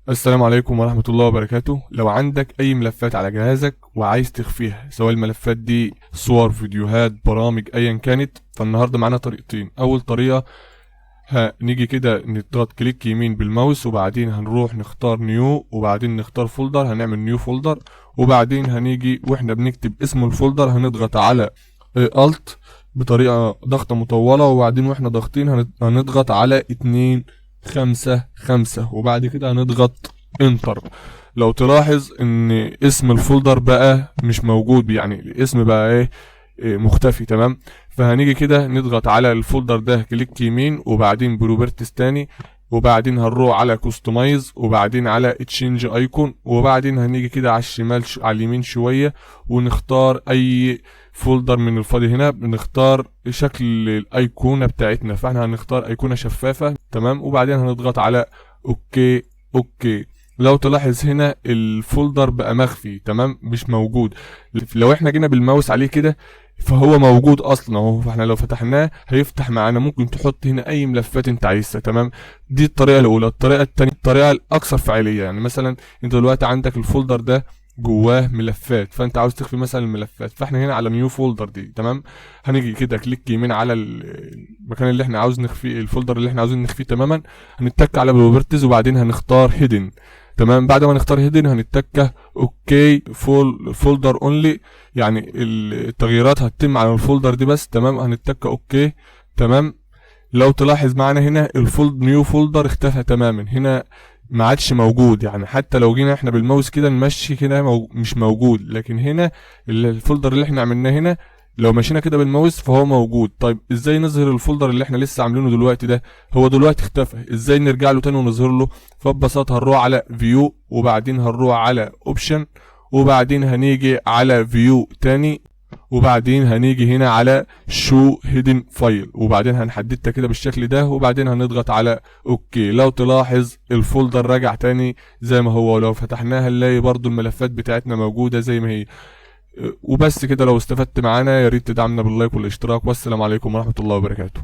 السلام عليكم ورحمة الله وبركاته. لو عندك أي ملفات على جهازك وعايز تخفيها، سواء الملفات دي صور، فيديوهات، برامج، أيا كانت، فالنهاردة معانا طريقتين. أول طريقة هنيجي كده نضغط كليك يمين بالماوس، وبعدين هنروح نختار نيو، وبعدين نختار فولدر، هنعمل نيو فولدر، وبعدين هنيجي واحنا بنكتب اسم الفولدر هنضغط على الت بطريقة ضغطة مطولة، وبعدين واحنا ضاغطين هنضغط على 255، وبعد كده هنضغط انتر. لو تلاحظ ان اسم الفولدر بقى مش موجود، يعني الاسم بقى إيه مختفي. تمام. فهنيجي كده نضغط على الفولدر ده كليك يمين، وبعدين بروبرتيز تاني، وبعدين هنروح على كوستمايز، وبعدين على تشينج ايكون، وبعدين هنيجي كده على الشمال على اليمين شويه ونختار اي فولدر من الفاضي. هنا بنختار شكل الايقونه بتاعتنا، فاحنا هنختار ايقونه شفافه. تمام. وبعدين هنضغط على اوكي. اوكي. لو تلاحظ هنا الفولدر بقى مخفي، تمام، مش موجود. لو احنا جينا بالماوس عليه كده فهو موجود اصلا اهو، فاحنا لو فتحناه هيفتح معانا. ممكن تحط هنا اي ملفات انت عايزها. تمام. دي الطريقه الاولى. الطريقه الثانيه الطريقه الاكثر فعاليه، يعني مثلا انت دلوقتي عندك الفولدر ده جواه ملفات، فانت عاوز تخفي مثلا الملفات، فاحنا هنا على نيو فولدر دي. تمام. هنيجي كده كليك يمين على المكان اللي احنا عاوز نخفيه، الفولدر اللي احنا عاوزين نخفيه تماما، هنتك على بروبرتيز، وبعدين هنختار هيدن. تمام. بعد ما نختار هيدن هنتك اوكي فولدر اونلي، يعني التغييرات هتتم على الفولدر دي بس. تمام. هنتك اوكي. تمام. لو تلاحظ معانا هنا نيو فولدر اختفى تماما، هنا ما عادش موجود. يعني حتى لو جينا احنا بالماوس كده نمشي كده مش موجود، لكن هنا الفولدر اللي احنا عملناه هنا لو مشينا كده بالماوس فهو موجود. طيب ازاي نظهر الفولدر اللي احنا لسه عاملينه دلوقتي ده؟ هو دلوقتي اختفى، ازاي نرجع له تاني ونظهر له؟ فببساطه هنروح على فيو، وبعدين هنروح على اوبشن، وبعدين هنيجي على فيو تاني، وبعدين هنيجي هنا على شو هيدن فايل، وبعدين هنحددها كده بالشكل ده، وبعدين هنضغط على اوكي. لو تلاحظ الفولدر رجع تاني زي ما هو، ولو فتحناها نلاقي برضو الملفات بتاعتنا موجودة زي ما هي. وبس كده. لو استفدت معانا يا ريت تدعمنا باللايك والاشتراك، والسلام عليكم ورحمة الله وبركاته.